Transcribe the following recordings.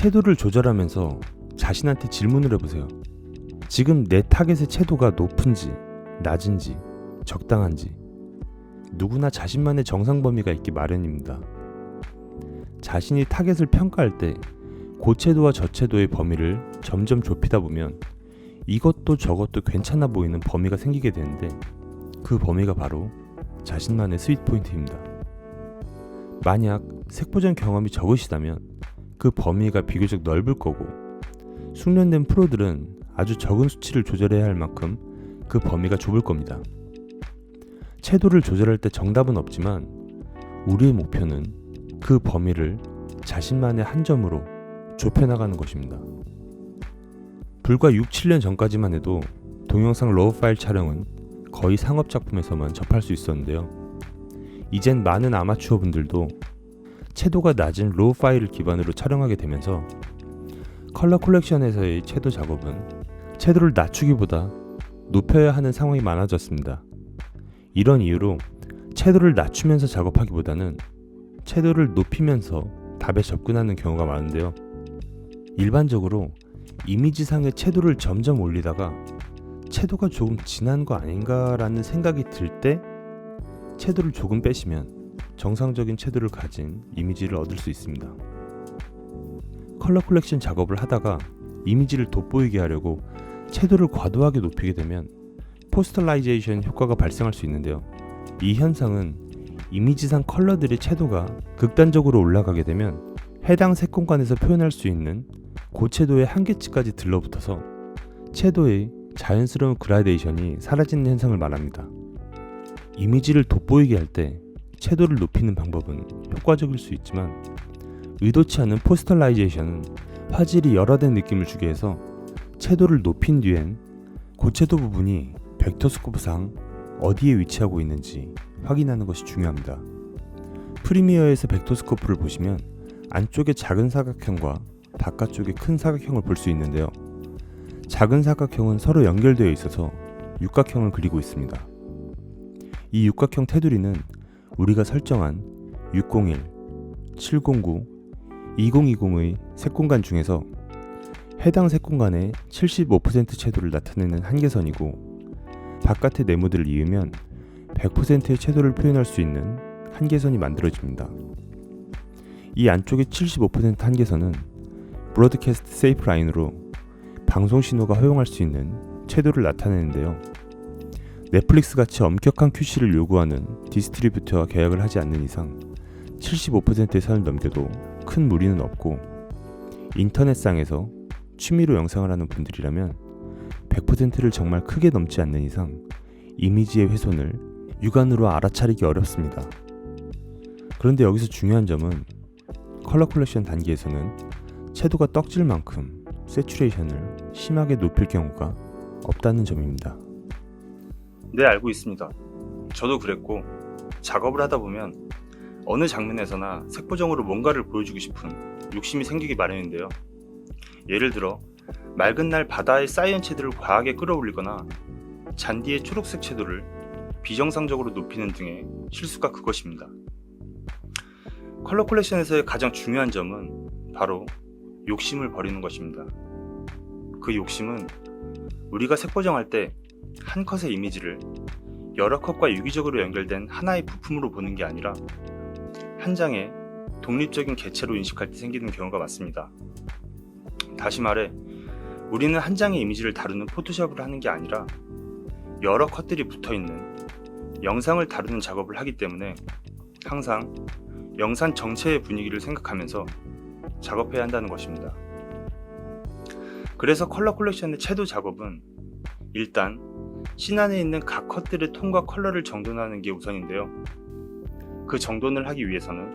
채도를 조절하면서 자신한테 질문을 해보세요. 지금 내 타겟의 채도가 높은지, 낮은지, 적당한지. 누구나 자신만의 정상 범위가 있기 마련입니다. 자신이 타겟을 평가할 때 고채도와 저채도의 범위를 점점 좁히다 보면 이것도 저것도 괜찮아 보이는 범위가 생기게 되는데, 그 범위가 바로 자신만의 스윗 포인트입니다. 만약 색보정 경험이 적으시다면 그 범위가 비교적 넓을 거고, 숙련된 프로들은 아주 적은 수치를 조절해야 할 만큼 그 범위가 좁을 겁니다. 채도를 조절할 때 정답은 없지만 우리의 목표는 그 범위를 자신만의 한 점으로 좁혀나가는 것입니다. 불과 6-7년 전까지만 해도 동영상 로우 파일 촬영은 거의 상업작품에서만 접할 수 있었는데요. 이젠 많은 아마추어 분들도 채도가 낮은 로우 파일을 기반으로 촬영하게 되면서 컬러 콜렉션에서의 채도 작업은 채도를 낮추기보다 높여야 하는 상황이 많아졌습니다. 이런 이유로 채도를 낮추면서 작업하기보다는 채도를 높이면서 답에 접근하는 경우가 많은데요. 일반적으로 이미지상의 채도를 점점 올리다가 채도가 조금 진한 거 아닌가라는 생각이 들 때 채도를 조금 빼시면 정상적인 채도를 가진 이미지를 얻을 수 있습니다. 컬러 콜렉션 작업을 하다가 이미지를 돋보이게 하려고 채도를 과도하게 높이게 되면 포스터라이제이션 효과가 발생할 수 있는데요. 이 현상은 이미지상 컬러들의 채도가 극단적으로 올라가게 되면 해당 색공간에서 표현할 수 있는 고채도의 한계치까지 들러붙어서 채도의 자연스러운 그라데이션이 사라지는 현상을 말합니다. 이미지를 돋보이게 할 때 채도를 높이는 방법은 효과적일 수 있지만 의도치 않은 포스터라이제이션은 화질이 열화된 느낌을 주게 해서 채도를 높인 뒤엔 고채도 부분이 벡터스코프상 어디에 위치하고 있는지 확인하는 것이 중요합니다. 프리미어에서 벡터스코프를 보시면 안쪽에 작은 사각형과 바깥쪽에 큰 사각형을 볼 수 있는데요. 작은 사각형은 서로 연결되어 있어서 육각형을 그리고 있습니다. 이 육각형 테두리는 우리가 설정한 601, 709, 2020의 색공간 중에서 해당 색공간의 75% 채도를 나타내는 한계선이고, 바깥의 네모들을 이으면 100%의 채도를 표현할 수 있는 한계선이 만들어집니다. 이 안쪽의 75% 한계선은 브로드캐스트 세이프 라인으로 방송 신호가 허용할 수 있는 채도를 나타내는데요. 넷플릭스 같이 엄격한 QC를 요구하는 디스트리뷰터와 계약을 하지 않는 이상 75%의 선을 넘겨도 큰 무리는 없고, 인터넷상에서 취미로 영상을 하는 분들이라면 100%를 정말 크게 넘지 않는 이상 이미지의 훼손을 육안으로 알아차리기 어렵습니다. 그런데 여기서 중요한 점은 컬러 콜렉션 단계에서는 채도가 떡질 만큼 세츄레이션을 심하게 높일 경우가 없다는 점입니다. 네, 알고 있습니다. 저도 그랬고, 작업을 하다 보면 어느 장면에서나 색보정으로 뭔가를 보여주고 싶은 욕심이 생기기 마련인데요. 예를 들어 맑은 날 바다의 사이언 채도를 과하게 끌어올리거나 잔디의 초록색 채도를 비정상적으로 높이는 등의 실수가 그것입니다. 컬러 콜렉션에서의 가장 중요한 점은 바로 욕심을 버리는 것입니다. 그 욕심은 우리가 색보정할 때 한 컷의 이미지를 여러 컷과 유기적으로 연결된 하나의 부품으로 보는 게 아니라 한 장의 독립적인 객체로 인식할 때 생기는 경우가 많습니다. 다시 말해, 우리는 한 장의 이미지를 다루는 포토샵을 하는 게 아니라 여러 컷들이 붙어있는 영상을 다루는 작업을 하기 때문에 항상 영상 전체의 분위기를 생각하면서 작업해야 한다는 것입니다. 그래서 컬러 콜렉션의 채도 작업은 일단 씬 안에 있는 각 컷들의 톤과 컬러를 정돈하는 게 우선인데요. 그 정돈을 하기 위해서는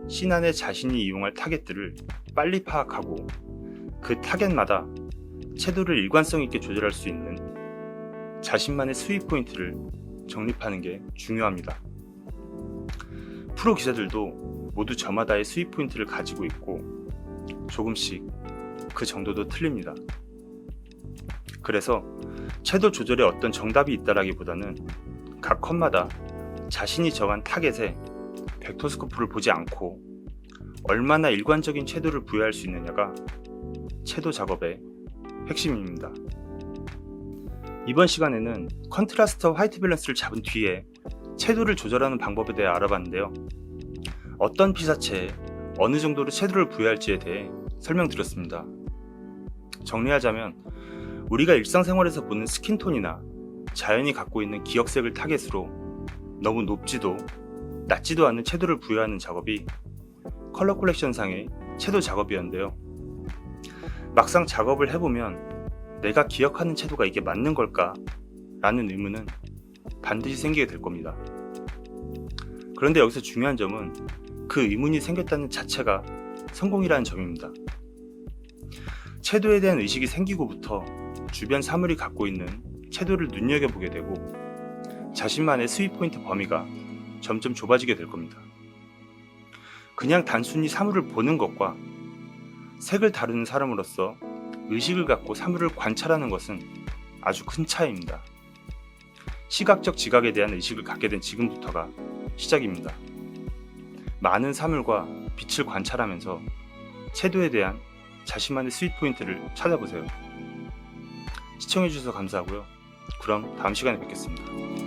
씬 안에 자신이 이용할 타겟들을 빨리 파악하고 그 타겟마다 채도를 일관성 있게 조절할 수 있는 자신만의 스윗 포인트를 정립하는 게 중요합니다. 프로 기자들도 모두 저마다의 스윗 포인트를 가지고 있고 조금씩 그 정도도 틀립니다. 그래서 채도 조절에 어떤 정답이 있다라기보다는 각 컷마다 자신이 정한 타겟에 벡터스코프를 보지 않고 얼마나 일관적인 채도를 부여할 수 있느냐가 채도 작업의 핵심입니다. 이번 시간에는 컨트라스트와 화이트 밸런스를 잡은 뒤에 채도를 조절하는 방법에 대해 알아봤는데요. 어떤 피사체에 어느 정도로 채도를 부여할지에 대해 설명드렸습니다. 정리하자면 우리가 일상생활에서 보는 스킨톤이나 자연이 갖고 있는 기억색을 타겟으로 너무 높지도 낮지도 않은 채도를 부여하는 작업이 컬러 콜렉션상의 채도 작업이었는데요. 막상 작업을 해보면 내가 기억하는 채도가 이게 맞는 걸까? 라는 의문은 반드시 생기게 될 겁니다. 그런데 여기서 중요한 점은 그 의문이 생겼다는 자체가 성공이라는 점입니다. 채도에 대한 의식이 생기고부터 주변 사물이 갖고 있는 채도를 눈여겨보게 되고 자신만의 스윗 포인트 범위가 점점 좁아지게 될 겁니다. 그냥 단순히 사물을 보는 것과 색을 다루는 사람으로서 의식을 갖고 사물을 관찰하는 것은 아주 큰 차이입니다. 시각적 지각에 대한 의식을 갖게 된 지금부터가 시작입니다. 많은 사물과 빛을 관찰하면서 채도에 대한 자신만의 스윗 포인트를 찾아보세요. 시청해주셔서 감사하고요. 그럼 다음 시간에 뵙겠습니다.